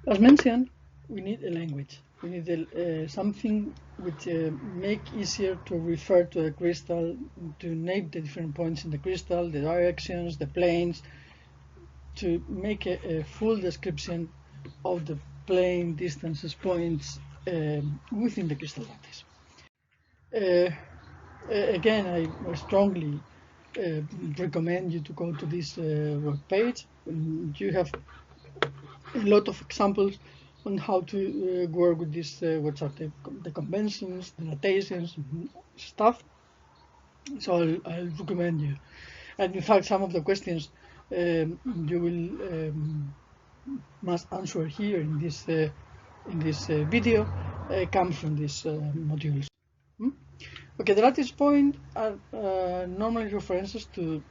As mentioned, we need a language. We need something which make easier to refer to the crystal, to name the different points in the crystal, the directions, the planes, to make a full description of the plane, distances, points within the crystal lattice. Again, I strongly recommend you to go to this web page. You have a lot of examples on how to work with this, what are the conventions, the notations, stuff. So I'll recommend you. And in fact, some of the questions you will must answer here in this video come from these modules. Okay, the lattice point are normally references to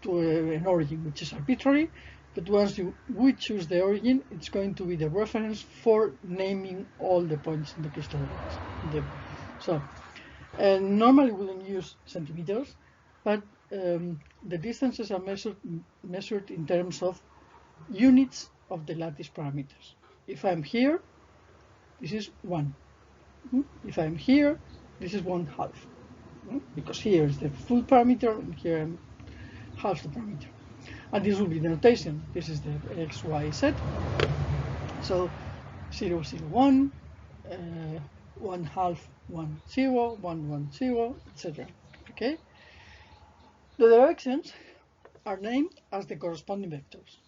an origin which is arbitrary, but once we choose the origin, it's going to be the reference for naming all the points in the crystal lattice. So, normally we don't use centimeters, but the distances are measured in terms of units of the lattice parameters. If I'm here, this is 1. If I'm here, this is 1/2. Because here is the full parameter, and here I'm half the parameter. And this will be the notation. This is the x, y, z. So 0, 0, 1, 1/2, 1, 0, 1, 1, 0, etc. Okay? The directions are named as the corresponding vectors.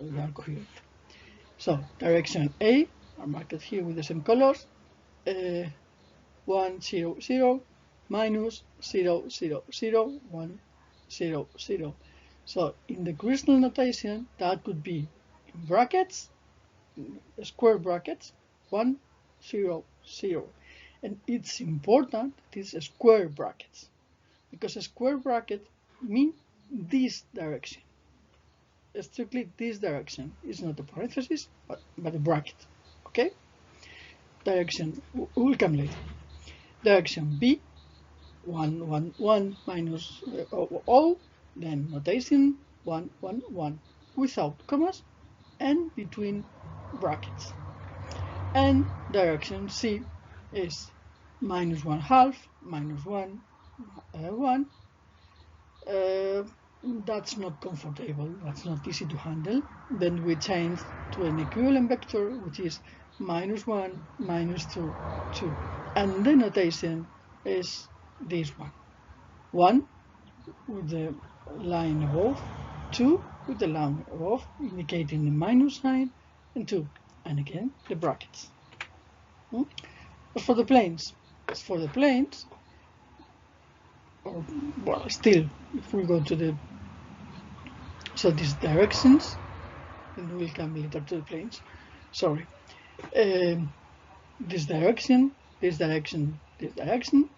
They are coherent. So direction A are marked here with the same colors. 1, 0, 0, minus 0, 0, 0, 1, 0, 0. So in the crystal notation, that could be in brackets, square brackets, 1, 0, 0. And it's important it is square brackets, because a square bracket means this direction. Strictly this direction. It's not a parenthesis, but a bracket. Okay? Direction will come later. Direction B, 1, 1, 1 minus O, then notation 1, 1, 1 without commas and between brackets. And direction C is minus 1/2, minus 1, 1. That's not comfortable, that's not easy to handle. Then we change to an equivalent vector, which is minus 1, minus 2, 2. And the notation is this one. 1 with the line above, 2 with the line above, indicating the minus sign, and 2. And again, the brackets. As for the planes, or well, still, if we go to the, so these directions, and we'll come later to the planes. Sorry. This direction, this direction, this direction,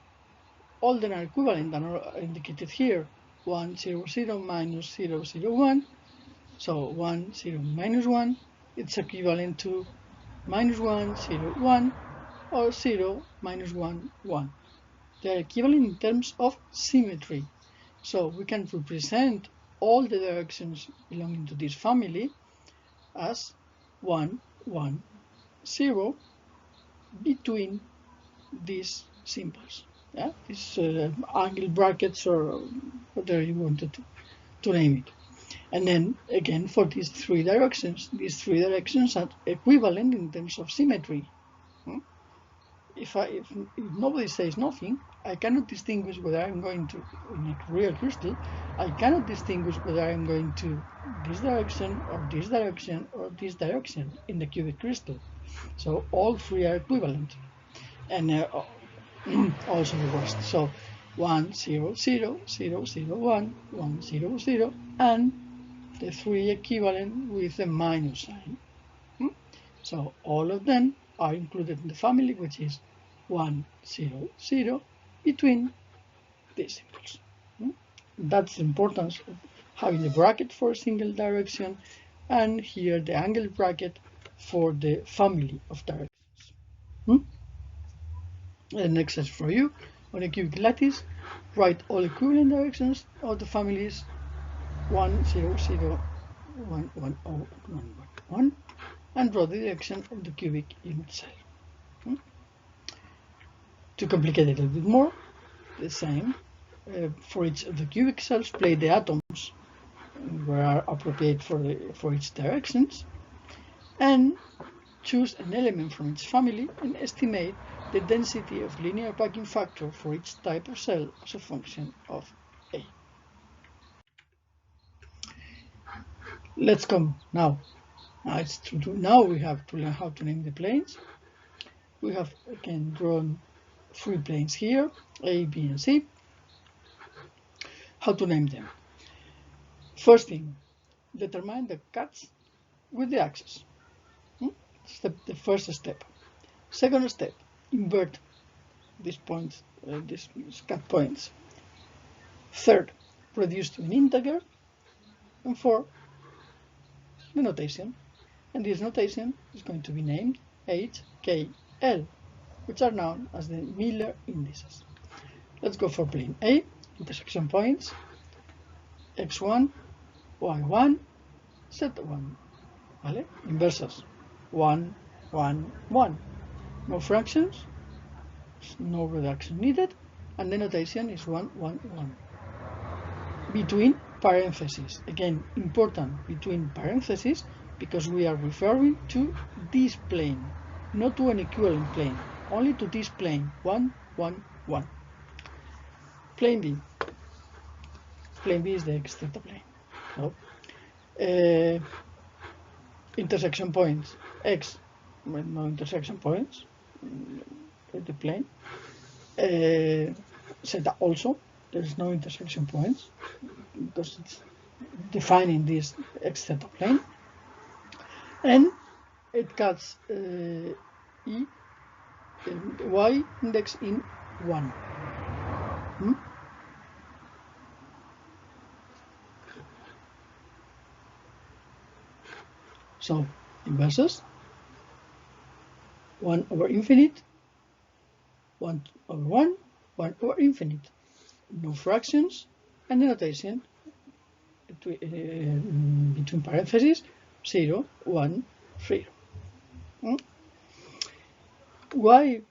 all them are equivalent and are indicated here. 1, 0, 0, minus 0, 0, 1. So 1, 0, minus 1, it's equivalent to minus 1, 0, 1, or 0, minus 1, 1. They are equivalent in terms of symmetry. So we can represent all the directions belonging to this family as 1, 1, 0 between these symbols. Yeah, these angle brackets or whatever you wanted to name it. And then again for these three directions are equivalent in terms of symmetry. If nobody says nothing, I cannot distinguish whether I'm going to, in a real crystal, I cannot distinguish whether I'm going to this direction or this direction or this direction in the cubic crystal. So all three are equivalent. And also reversed. So 1, 0, 0, 0, 0, 1, 1, 0, 0, and the three equivalent with the minus sign. So all of them are included in the family, which is 1, 0, 0 between these symbols. That's the importance of having the bracket for a single direction, and here the angle bracket for the family of directions. The next is for you. On a cubic lattice, write all equivalent directions of the families 1, 0, 0, 1, 1, 0, 1, 1, 1, and draw the direction of the cubic image cell. To complicate it a little bit more, the same. For each of the cubic cells, place the atoms where are appropriate for each directions, and choose an element from each family and estimate the density of linear packing factor for each type of cell as a function of A. Let's come now. Now we have to learn how to name the planes. We have again drawn 3 planes here, A, B, and C. How to name them? First thing, determine the cuts with the axis. The first step. Second step, invert these points, these cut points. Third, reduce to an integer. And fourth, the notation. And this notation is going to be named H, K, L, which are known as the Miller indices. Let's go for plane A, intersection points, x1, y1, z1, ¿vale? Inversos, 1, 1, 1. No fractions, no reduction needed, and the notation is 1, 1, 1. Between parentheses, again, important between parentheses, because we are referring to this plane, not to an equivalent plane, only to this plane, 1, 1, 1. Plane B. Plane B is the x theta plane. So, intersection points, x with no intersection points, the plane. Zeta also, there's no intersection points, because it's defining this x theta plane. And it cuts E, y index in 1. So, inverses, 1 over infinite, 1 over 1, 1 over infinite. No fractions, and the notation between parentheses, 0, 1, 0. Why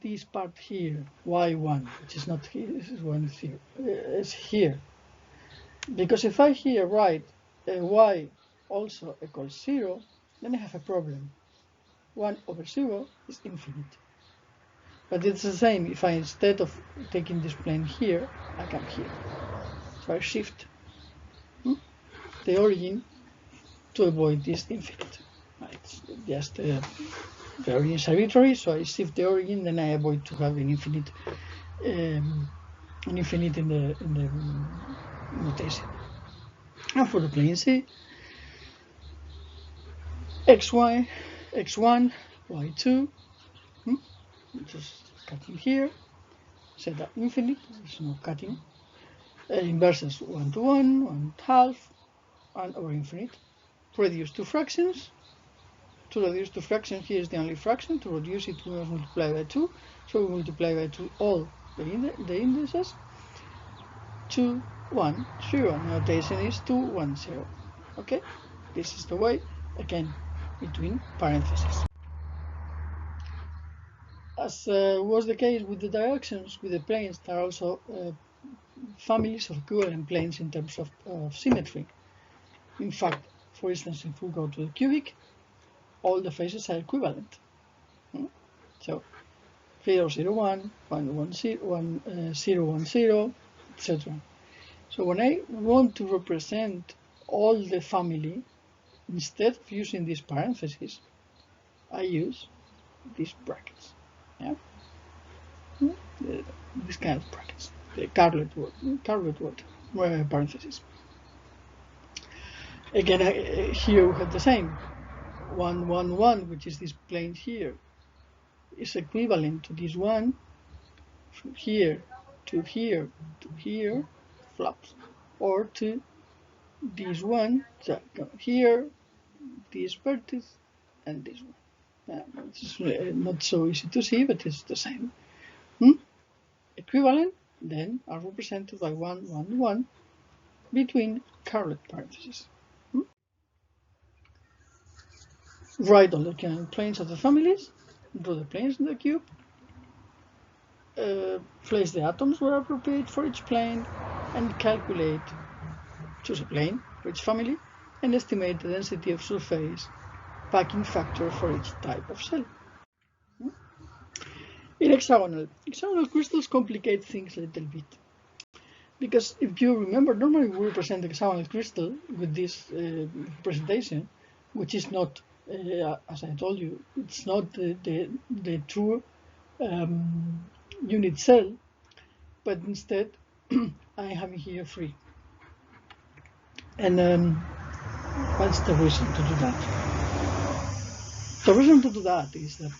this part here, y1, which is not here, this is 1 here, is here? Because if I here write y also equals 0, then I have a problem. 1 over 0 is infinite. But it's the same if I, instead of taking this plane here, I come here. So I shift the origin to avoid this infinite. It's just the origin is arbitrary, so I shift the origin, then I avoid to have an infinite in the notation. And for the plane C, xy, x1, y2, just cutting here, zeta infinite, there's no cutting, inverses 1 to 1, 1 half, and over infinite. Reduce to fractions. To reduce to fractions, here is the only fraction. To reduce it, we must multiply by 2. So we multiply by 2 all the indices. 2, 1, 0. Notation is 2, 1, 0. Okay? This is the way, again, between parentheses. As was the case with the directions, with the planes, there are also families of equivalent planes in terms of symmetry. In fact, for instance, if we go to the cubic, all the faces are equivalent. So 0, 0, 1, 1, 1, 0, 1, 0, 1, 0, etc. So when I want to represent all the family, instead of using these parentheses, I use these brackets. Yeah? This kind of brackets, the Carlet word, parentheses. Again, here we have the same. 1, 1, 1, which is this plane here, is equivalent to this one from here to here to here, flops, or to this one, so here, this vertex, and this one. It's not so easy to see, but it's the same. Equivalent then are represented by 1, 1, 1 between Carlet parentheses. write all the planes of the families, draw the planes in the cube, place the atoms where appropriate for each plane, and calculate, choose a plane for each family, and estimate the density of surface packing factor for each type of cell. In hexagonal crystals complicate things a little bit. Because if you remember, normally we represent the hexagonal crystal with this representation, which is not, as I told you, it's not the true unit cell, but instead I have here 3. And what's the reason to do that? The reason to do that is that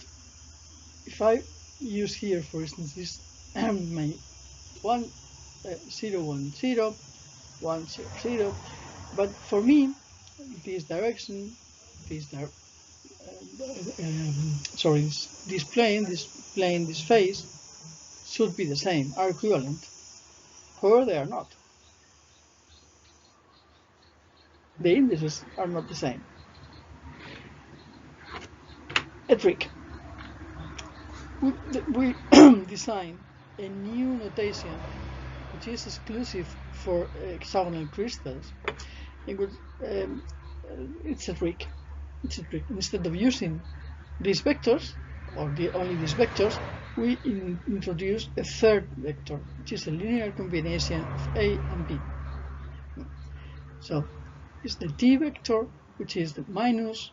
if I use here, for instance, this my 1 0 1 0 1 0 0, but for me this direction, this plane, this phase should be the same, are equivalent. However, they are not. The indices are not the same. A trick. We design a new notation which is exclusive for hexagonal crystals. It's a trick. Instead of using these vectors, or only these vectors, we introduce a third vector, which is a linear combination of A and B. So it's the T vector, which is the minus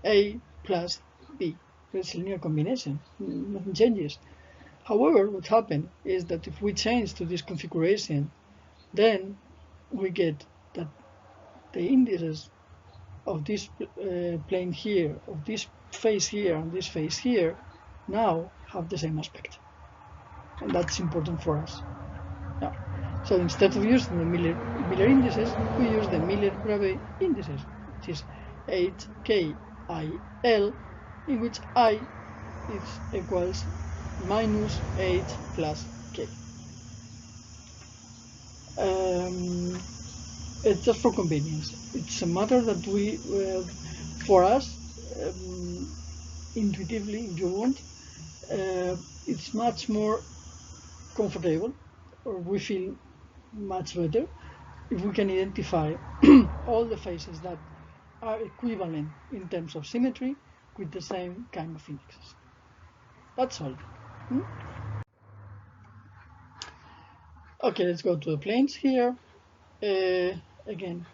A plus B. It's a linear combination, nothing changes. However, what happened is that if we change to this configuration, then we get that the indices of this plane here, of this face here, and this face here, now have the same aspect. And that's important for us. Now, so instead of using the Miller indices, we use the Miller-Bravais indices, which is HKIL, in which I is equals minus H plus K. It's just for convenience. It's a matter that we, for us, intuitively, if you want, it's much more comfortable, or we feel much better if we can identify all the faces that are equivalent in terms of symmetry with the same kind of indexes. That's all. Okay, let's go to the planes here. Again,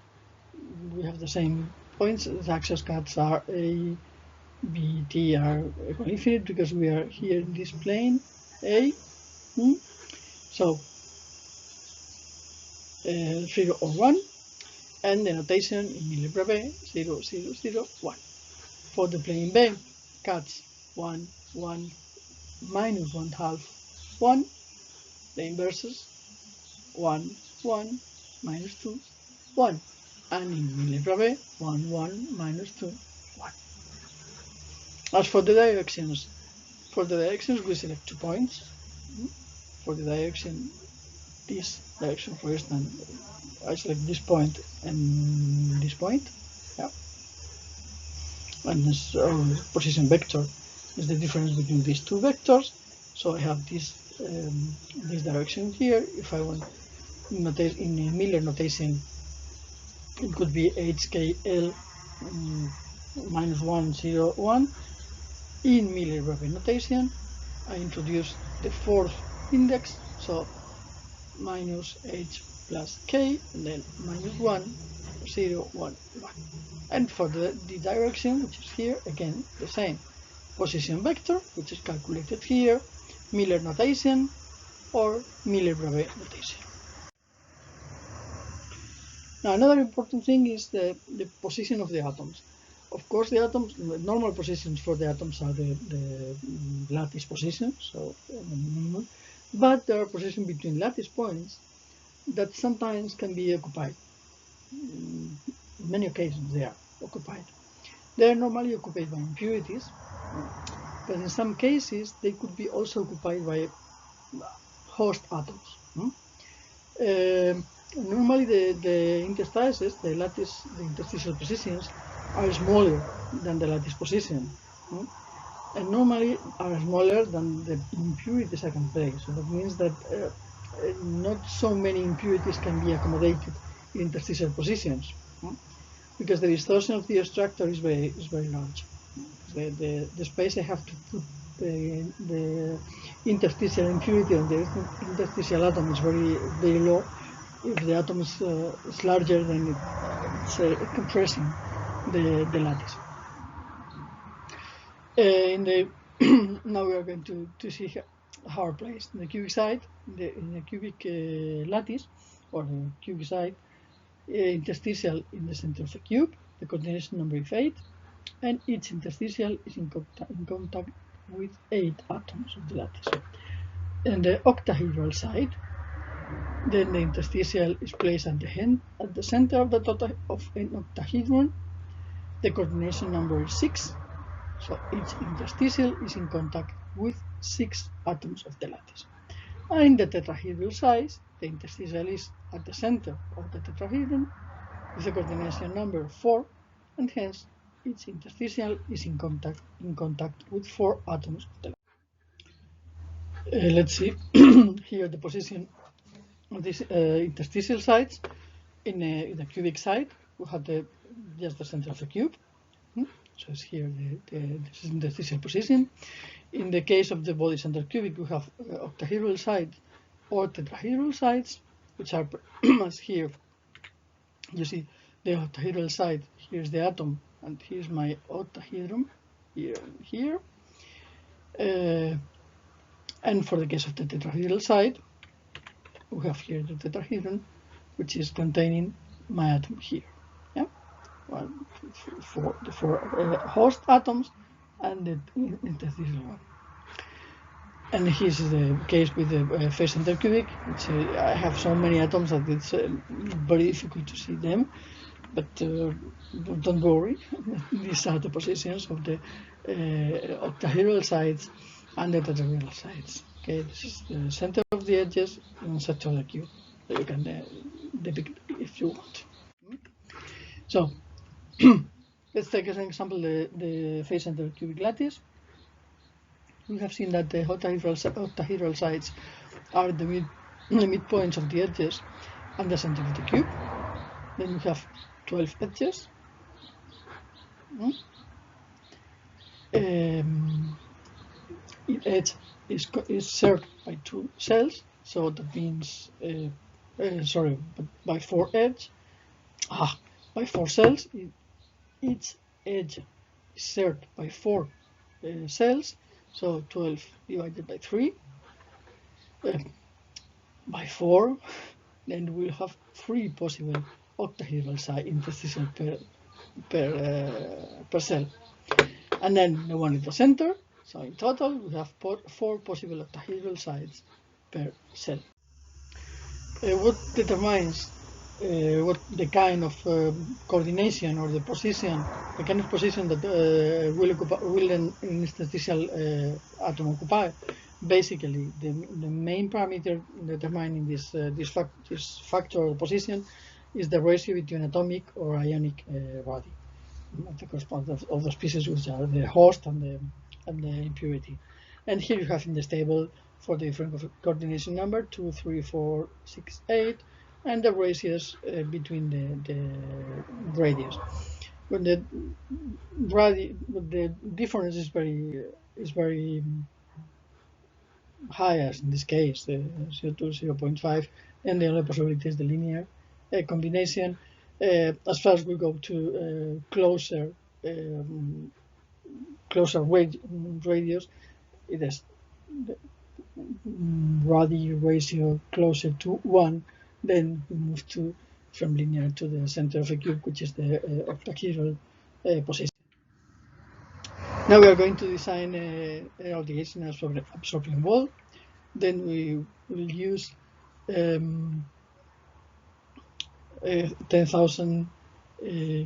we have the same points. The axis cuts are A, B, T are equal infinite because we are here in this plane A. So 0 or 1, and the notation in Miller-Bravais 0, 0, 0, 1. For the plane B, cuts 1, 1, minus 1/2, 1. The inverses 1, 1, minus 2, 1. And in Miller-Bravais 1, 1, minus 2, 1. As for the directions, we select 2 points. For the direction, this direction, for instance, I select this point and this point. Yeah. And this position vector is the difference between these 2 vectors. So I have this direction here. If I want in a Miller notation, it could be HKL minus 1, 0, 1. In Miller-Bravais notation, I introduce the 4th index, so minus H plus K, and then minus 1, 0, 1, 1. And for the direction, which is here, again, the same. Position vector, which is calculated here, Miller notation, or Miller-Bravais notation. Now, another important thing is the position of the atoms. Of course, the atoms, normal positions for the atoms are the lattice position, so but there are positions between lattice points that sometimes can be occupied. In many occasions, they are occupied. They are normally occupied by impurities, but in some cases, they could be also occupied by host atoms. Normally, the interstices, the interstitial positions, are smaller than the lattice position, and normally are smaller than the impurities I can place. So that means that not so many impurities can be accommodated in interstitial positions, because the distortion of the structure is very large. The space I have to put the interstitial impurity on the interstitial atom is very low. If the atom is larger, then it's compressing the lattice. Now we are going to see how are placed in the cubic side, in the cubic lattice, or the cubic side, interstitial in the center of the cube. The coordination number is 8, and each interstitial is in contact with 8 atoms of the lattice. And the octahedral side, then the interstitial is placed at the center of an octahedron. The coordination number is 6, so each interstitial is in contact with 6 atoms of the lattice. And in the tetrahedral side, the interstitial is at the center of the tetrahedron with the coordination number 4, and hence each interstitial is in contact with 4 atoms of the lattice. Let's see here the position of these interstitial sites. In the cubic side, we have just the center of the cube. So it's here this is interstitial position. In the case of the body center cubic, we have octahedral sides or tetrahedral sides, which are as here. You see the octahedral side. Here's the atom, and here's my octahedron here and here. And for the case of the tetrahedral side, we have here the tetrahedron, which is containing my atom here. Yeah, for the 4 host atoms and the interstitial one. And here's the case with the face center cubic, which I have so many atoms that it's very difficult to see them. But don't worry, these are the positions of the octahedral sides and the tetrahedral sides. Okay, this is the center of the edges and center of the cube. So you can depict if you want. So let's take as an example the face center cubic lattice. We have seen that the octahedral sides are the midpoints of the edges and the center of the cube. Then we have 12 edges. Each edge is served by 2 cells, so that means by 4 edges. By 4 cells. Each edge is served by 4 cells, so 12 divided by 3 by 4. Then we'll have 3 possible octahedral side interstitial per cell, and then the one in the center. So in total, we have 4 possible octahedral sides per cell. What determines what the kind of coordination or the position, the kind of position that will an interstitial atom occupy? Basically, the main parameter determining this factor of position is the ratio between atomic or ionic radii, the correspondence of the species, which are the host and the impurity. And here you have in this table for the different coordination number 2, 3, 4, 6, 8, and the ratios between the radius. When the difference is very high, as in this case, the 0.2, 0.5, and the only possibility is the linear combination. As far as we go to closer radius, it is the radii ratio closer to 1. Then we move from linear to the center of a cube, which is the octahedral position. Now we are going to design an radiation absorbing wall. Then we will use 10,000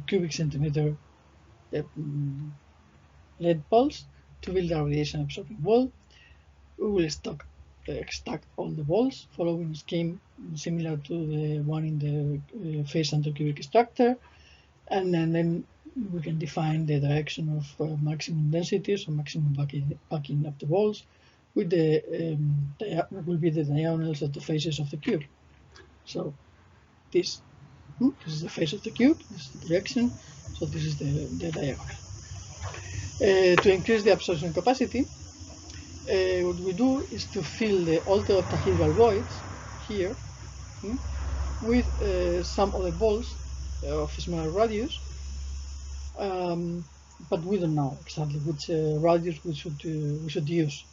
cubic centimeter lead balls to build a radiation absorbing wall. We will stack all the balls following a scheme similar to the one in the face center cubic structure, and then we can define the direction of maximum density, so maximum backing of the balls, with the will be the diagonals of the faces of the cube. So this is the face of the cube, this is the direction, so this is the diagonal. To increase the absorption capacity, what we do is to fill all the octahedral voids here with some other balls of smaller radius, but we don't know exactly which radius we should use.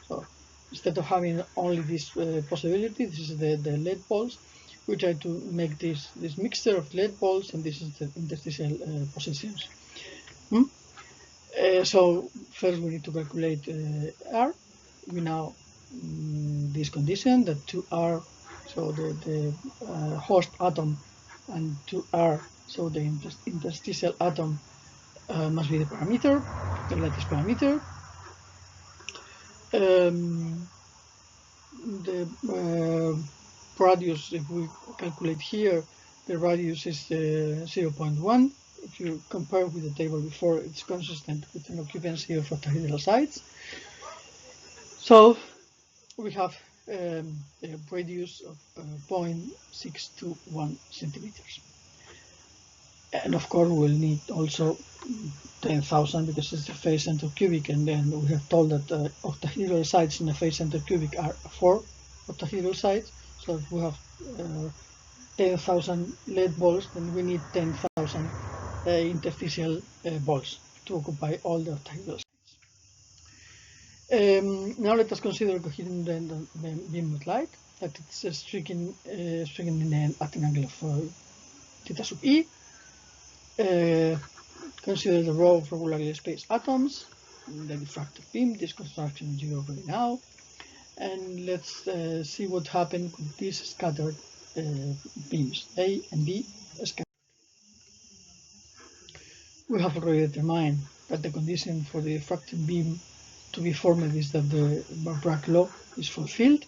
So instead of having only this possibility, this is the lead balls, we try to make this mixture of lead balls, and this is the interstitial positions. So first we need to calculate R. We know this condition that 2R, so the host atom, and 2R, so the interstitial atom, must be the parameter, the lattice parameter. The radius, if we calculate here, the radius is 0.1. If you compare with the table before, it's consistent with an occupancy of octahedral sites. So we have a radius of 0.621 centimeters. And of course, we'll need also 10,000 because it's the phase center cubic, and then we have told that octahedral sites in the phase center cubic are 4 octahedral sites. So if we have 10,000 lead balls, then we need 10,000 interstitial balls to occupy all the octahedral sites. Now let us consider coherent the beam with light, that it's striking at an angle of theta sub e. Consider the row of regularly spaced atoms, the diffractive beam. This construction you already know. And let's see what happened with these scattered beams, A and B scattered. We have already determined that the condition for the diffractive beam to be formed is that the Bragg law is fulfilled.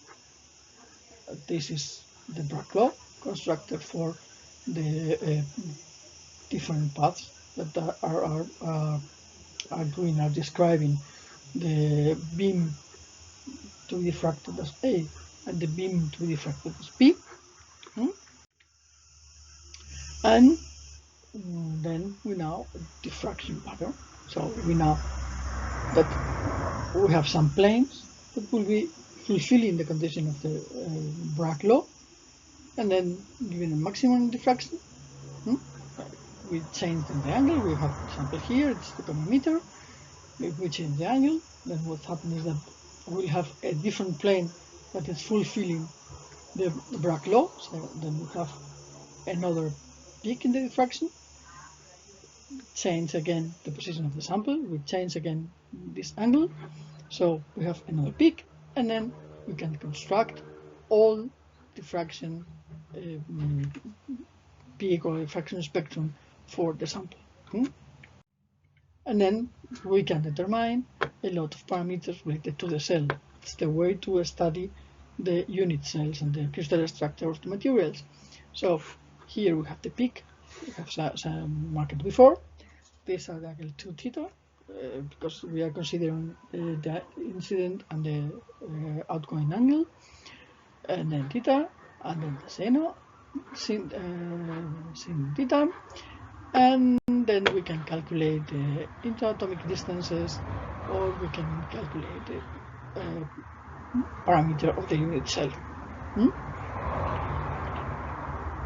This is the Bragg law constructed for the different paths that are describing the beam to be diffracted as A and the beam to be diffracted as B. And then we know a diffraction pattern. So we know that we have some planes that will be fulfilling the condition of the Bragg law, and then given a maximum diffraction, we change the angle. We have an example here, it's the chronometer. If we change the angle, then what happens is that we'll have a different plane that is fulfilling the Bragg law. So then we have another peak in the diffraction. Change again the position of the sample. We change again this angle. So we have another peak, and then we can construct all diffraction peak or diffraction spectrum for the sample. And then we can determine a lot of parameters related to the cell. It's the way to study the unit cells and the crystal structure of the materials. So here we have the peak, we have some marked before. These are the angle 2 theta, because we are considering the incident and the outgoing angle, and then theta, and then the seno, sin theta, and then we can calculate the interatomic distances, or we can calculate the parameter of the unit cell.